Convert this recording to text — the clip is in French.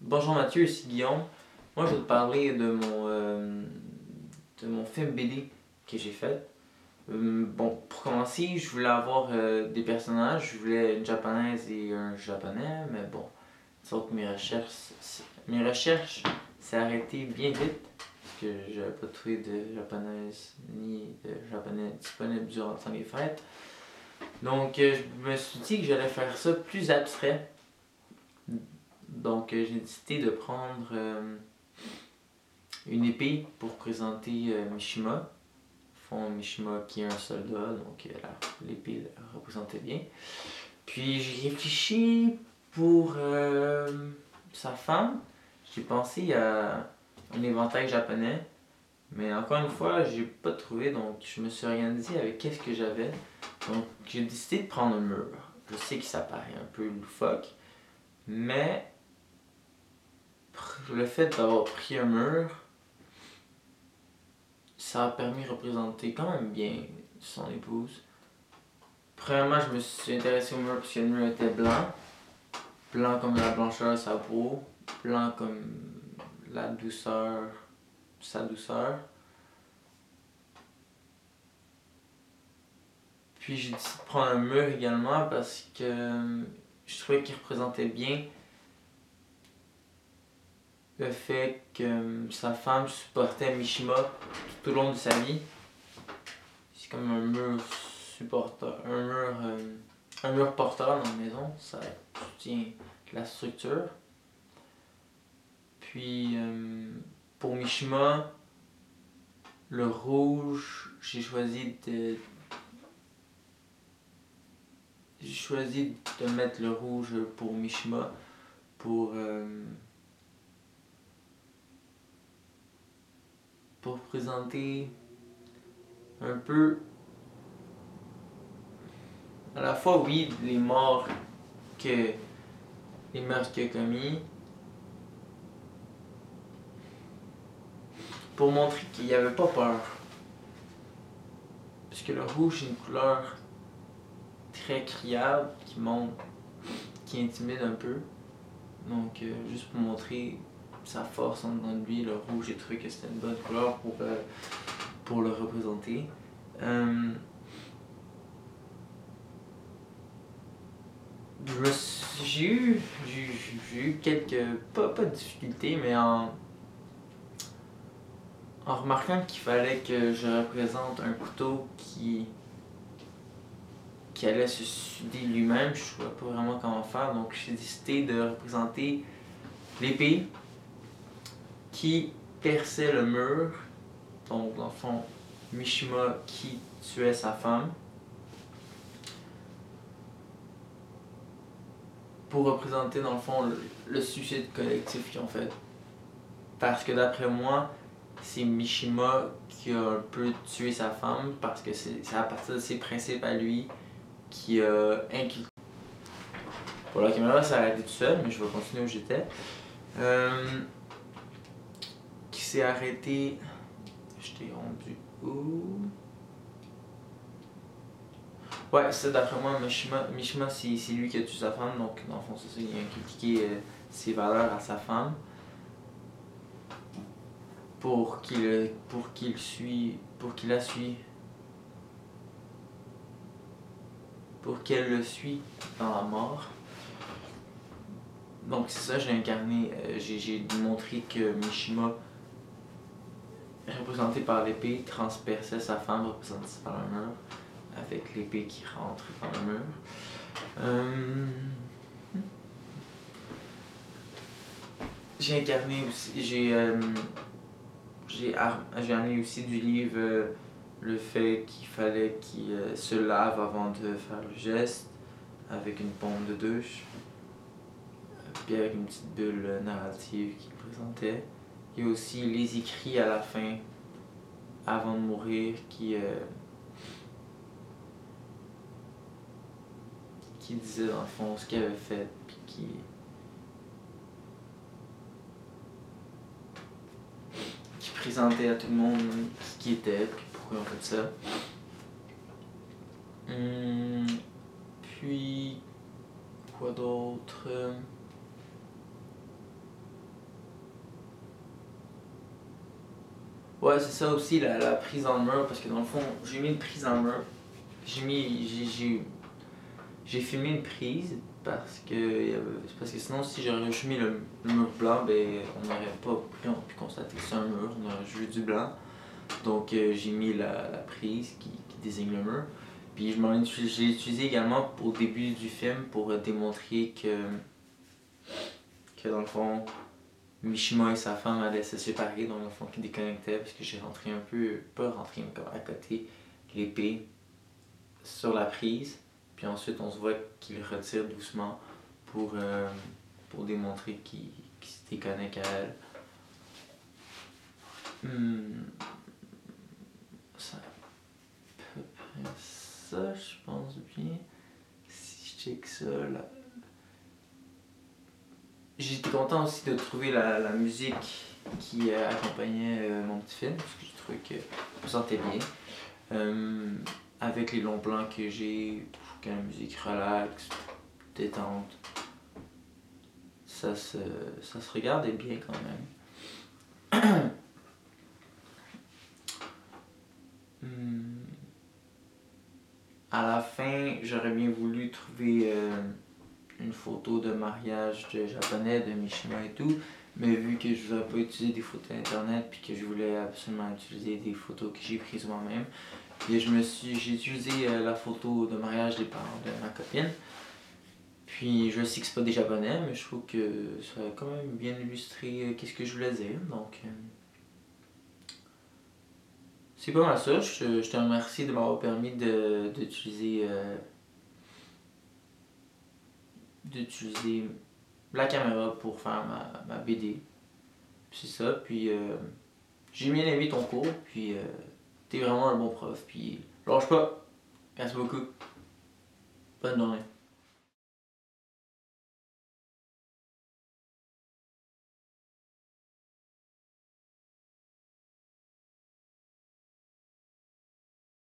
Bonjour Mathieu, ici Guillaume. Moi je vais te parler de mon film BD que j'ai fait. Bon, pour commencer, je voulais avoir des personnages. Je voulais une japonaise et un japonais, mais bon, disons que mes recherches s'est arrêtées bien vite parce que j'avais pas trouvé de japonaise ni de japonais disponible durant le temps des fêtes. Donc je me suis dit que j'allais faire ça plus abstrait. Donc j'ai décidé de prendre une épée pour présenter Mishima. Fond Mishima qui est un soldat, donc l'épée le représentait bien. Puis j'ai réfléchi pour sa femme. J'ai pensé à un éventail japonais, mais encore une fois, j'ai pas trouvé, donc je me suis organisé avec qu'est-ce que j'avais. Donc j'ai décidé de prendre un mur. Je sais que ça paraît un peu loufoque, mais le fait d'avoir pris un mur, ça a permis de représenter quand même bien son épouse. Premièrement, je me suis intéressé au mur parce que le mur était blanc. Blanc comme la blancheur de sa peau. Blanc comme la douceur, sa douceur. Puis j'ai décidé de prendre un mur également parce que je trouvais qu'il représentait bien le fait que sa femme supportait Mishima tout au long de sa vie. C'est comme un mur supporteur, un mur porteur dans la maison, ça soutient la structure. Puis pour Mishima, le rouge, j'ai choisi de mettre le rouge pour Mishima pour présenter un peu à la fois oui que les meurtres qu'il a commis, pour montrer qu'il n'y avait pas peur. Parce que le rouge est une couleur très criable qui intimide un peu. Donc juste pour montrer sa force en dedans de lui, le rouge, j'ai trouvé que c'était une bonne couleur pour le représenter. J'ai eu quelques, pas de difficultés, mais en remarquant qu'il fallait que je représente un couteau qui allait se suder lui-même, je ne savais pas vraiment comment faire, donc j'ai décidé de représenter l'épée qui perçait le mur, donc dans le fond, Mishima qui tuait sa femme, pour représenter dans le fond le suicide collectif qu'ils ont fait. Parce que d'après moi, c'est Mishima qui a un peu tué sa femme parce que c'est à partir de ses principes à lui qui a inculqué. Pour la caméra, ça a arrêté tout seul, mais je vais continuer où j'étais. Qui s'est arrêté. Je t'ai rendu où? Ouais, c'est d'après moi, Mishima c'est lui qui a tué sa femme, donc dans le fond, c'est ça, il a inculqué ses valeurs à sa femme pour pour qu'elle le suit dans la mort. Donc c'est ça, j'ai incarné, j'ai montré que Mishima, représenté par l'épée, transperçait sa femme, représentée par un mur, avec l'épée qui rentre dans le mur. J'ai incarné aussi, j'ai amené aussi du livre le fait qu'il fallait qu'il se lave avant de faire le geste avec une pompe de douche, puis avec une petite bulle narrative qu'il présentait. Il y a aussi les écrits à la fin, avant de mourir, qui disaient dans le fond ce qu'il avait fait, puis qui présentait à tout le monde qui était, puis pourquoi on fait ça. Puis, quoi d'autre? Ouais, c'est ça aussi, la prise en mur, parce que dans le fond, j'ai mis une prise en mur. J'ai mis. J'ai filmé une prise parce que sinon, si j'aurais juste mis le mur blanc, ben, on n'aurait pas pu constater que c'est un mur, on aurait juste vu du blanc. Donc, j'ai mis la prise qui désigne le mur. Puis, j'ai utilisé également au début du film pour démontrer que dans le fond, Mishima et sa femme allaient se séparer, dans le fond, qu'ils déconnectaient, parce que j'ai rentré un peu, pas rentré, mais comme à côté, l'épée sur la prise. Puis ensuite, on se voit qu'il retire doucement pour, euh, pour démontrer qu'il se déconnecte à elle. C'est à peu près ça, je pense bien. Si je check ça, là. J'étais content aussi de trouver la musique qui accompagnait mon petit film, parce que je trouvais que je me sentais bien. Euh, avec les longs plans que j'ai, je trouve que la musique relaxe, détente, ça se, ça se regardait bien quand même. Hmm. À la fin, j'aurais bien voulu trouver une photo de mariage de japonais, de Mishima et tout, mais vu que je voudrais pas utiliser des photos internet puis que je voulais absolument utiliser des photos que j'ai prises moi-même, et j'ai utilisé la photo de mariage des parents de ma copine. Puis je sais que c'est pas des japonais, mais je trouve que ça a quand même bien illustré qu'est-ce que je voulais dire. Donc c'est pas mal ça. Je te remercie de m'avoir permis d'utiliser la caméra pour faire ma BD. Puis c'est ça. Puis j'ai bien aimé ton cours. Puis t'es vraiment un bon prof. Puis lâche pas. Merci beaucoup. Bonne journée.